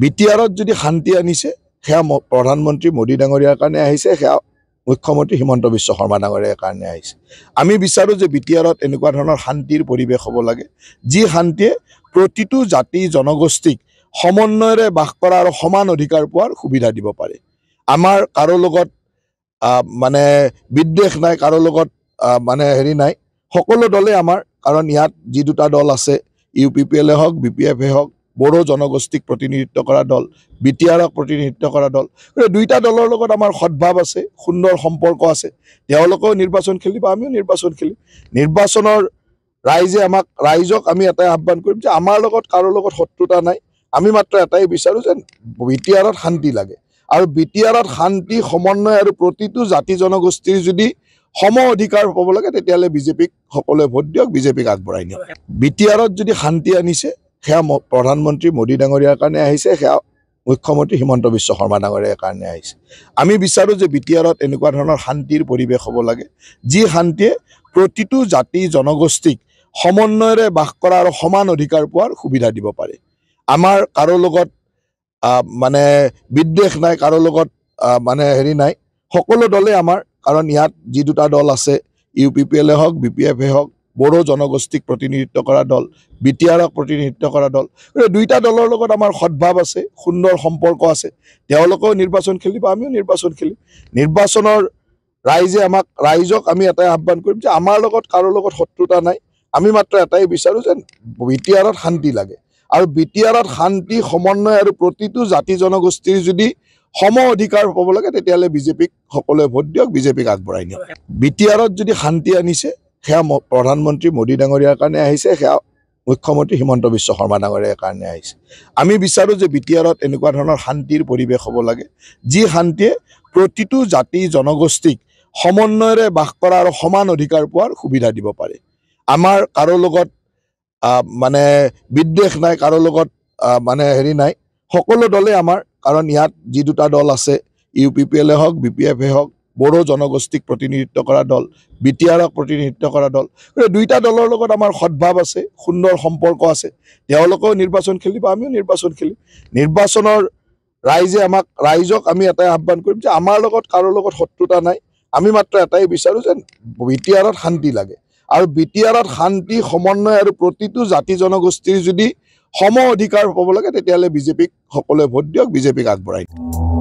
বিটিআৰত যদি শান্তি আনিছে সেয়া প্ৰধানমন্ত্ৰী মোদী ডাঙৰীয়াৰ কাৰণে আহিছে, সেয়া মুখ্যমন্ত্ৰী হিমন্ত বিশ্ব শৰ্মা ডাঙৰীয়াৰ কাৰণে আহিছে। আমি বিচাৰোঁ যে বিটিআৰত এনেকুৱা ধৰণৰ শান্তিৰ পৰিৱেশ হ'ব লাগে, যি শান্তিয়ে প্ৰতিটো জাতি জনগোষ্ঠীক সমন্বয়েৰে বাস কৰা আৰু সমান অধিকাৰ পোৱাৰ সুবিধা দিব পাৰে। আমাৰ কাৰো লগত মানে বিদ্বেষ নাই, কাৰো লগত মানে নাই, সকলো দলে আমাৰ, কাৰণ ইয়াত যি দুটা দল আছে, UPPL হওক BPF হওক, বড়ো জনগোষ্ঠীক প্ৰতিনিধিত্ব কৰা দল, বিটিআৰক প্ৰতিনিধিত্ব কৰা দল, দুইটা দলৰ লগত আমাৰ সদ্ভাৱ আছে, সুন্দৰ সম্পৰ্ক আছে। তেওঁলোকেও নিৰ্বাচন খেলিব, আমিও নিৰ্বাচন খেলিম। নিৰ্বাচনৰ ৰাইজক আমি এটাই আহ্বান কৰিম যে আমাৰ লগত কাৰো লগত শত্ৰুতা নাই। আমি মাত্ৰ এটাই বিচাৰোঁ যে বিটিআৰত শান্তি লাগে, আৰু বিটিআৰত শান্তি, সমন্বয় আৰু প্ৰতিটো জাতি জনগোষ্ঠীৰ যদি সম অধিকাৰ হ'ব লাগে, তেতিয়াহ'লে বিজেপিক সকলোৱে ভোট দিয়ক, বিজেপিক আগবঢ়াই নিয়ক। বিটিআৰত যদি শান্তি আনিছে সেয়া প্ৰধানমন্ত্ৰী মোদী ডাঙৰীয়াৰ কাৰণে আহিছে, সেয়া মুখ্যমন্ত্ৰী হিমন্ত বিশ্ব শৰ্মা ডাঙৰীয়াৰ কাৰণে আহিছে। আমি বিচাৰোঁ যে বিটিআৰত এনেকুৱা ধৰণৰ শান্তিৰ পৰিৱেশ হ'ব লাগে, যি শান্তিয়ে প্ৰতিটো জাতি জনগোষ্ঠীক সমন্বয়েৰে বাস কৰা আৰু সমান অধিকাৰ পোৱাৰ সুবিধা দিব পাৰে। আমাৰ কাৰো লগত মানে বিদ্বেষ নাই, কাৰো লগত মানে নাই, সকলো দলে আমাৰ, কাৰণ ইয়াত যি দুটা দল আছে, UPPL হওক BPF হওক, বড়ো জনগোষ্ঠীক প্ৰতিনিধিত্ব কৰা দল, বিটিআৰক প্ৰতিনিধিত্ব কৰা দল, দুইটা দলৰ লগত আমাৰ সদ্ভাৱ আছে, সুন্দৰ সম্পৰ্ক আছে। তেওঁলোকেও নিৰ্বাচন খেলিব, আমিও নিৰ্বাচন খেলিম। নিৰ্বাচনৰ ৰাইজক আমি এটাই আহ্বান কৰিম যে আমাৰ লগত কাৰো লগত শত্ৰুতা নাই। আমি মাত্ৰ এটাই বিচাৰোঁ যে বিটিআৰত শান্তি লাগে, আৰু বিটিআৰত শান্তি, সমন্বয় আৰু প্ৰতিটো জাতি জনগোষ্ঠীৰ যদি সম অধিকাৰ হ'ব লাগে, তেতিয়াহ'লে বিজেপিক সকলোৱে ভোট দিয়ক, বিজেপিক আগবঢ়াই নিয়ক। বিটিআৰত যদি শান্তি আনিছে সেয়া প্ৰধানমন্ত্ৰী মোদী ডাঙৰীয়াৰ কাৰণে আহিছে, সেয়া মুখ্যমন্ত্ৰী হিমন্ত বিশ্ব শৰ্মা ডাঙৰীয়াৰ কাৰণে আহিছে। আমি বিচাৰোঁ যে বিটিআৰত এনেকুৱা ধৰণৰ শান্তিৰ পৰিৱেশ হ'ব লাগে, যি শান্তিয়ে প্ৰতিটো জাতি জনগোষ্ঠীক সমন্বয়েৰে বাস কৰা আৰু সমান অধিকাৰ পোৱাৰ সুবিধা দিব পাৰে। আমাৰ কাৰো লগত মানে বিদ্বেষ নাই, কাৰো লগত মানে নাই, সকলো দলে আমাৰ, কাৰণ ইয়াত যি দুটা দল আছে, UPPL হওক BPF হওক, বড়ো জনগোষ্ঠীক প্ৰতিনিধিত্ব কৰা দল, বিটিআৰক প্ৰতিনিধিত্ব কৰা দল, দুইটা দলৰ লগত আমাৰ সদ্ভাৱ আছে, সুন্দৰ সম্পৰ্ক আছে। তেওঁলোকেও নিৰ্বাচন খেলিব, আমিও নিৰ্বাচন খেলিম। নিৰ্বাচনৰ ৰাইজক আমি এটাই আহ্বান কৰিম যে আমাৰ লগত কাৰো লগত শত্ৰুতা নাই। আমি মাত্ৰ এটাই বিচাৰোঁ যে বিটিআৰত শান্তি লাগে, আৰু বিটিআৰত শান্তি, সমন্বয় আৰু প্ৰতিটো জাতি জনগোষ্ঠীৰ যদি সম অধিকাৰ হ'ব লাগে, তেতিয়াহ'লে বিজেপিক সকলোৱে ভোট দিয়ক, বিজেপিক আগবঢ়াই দিয়ক।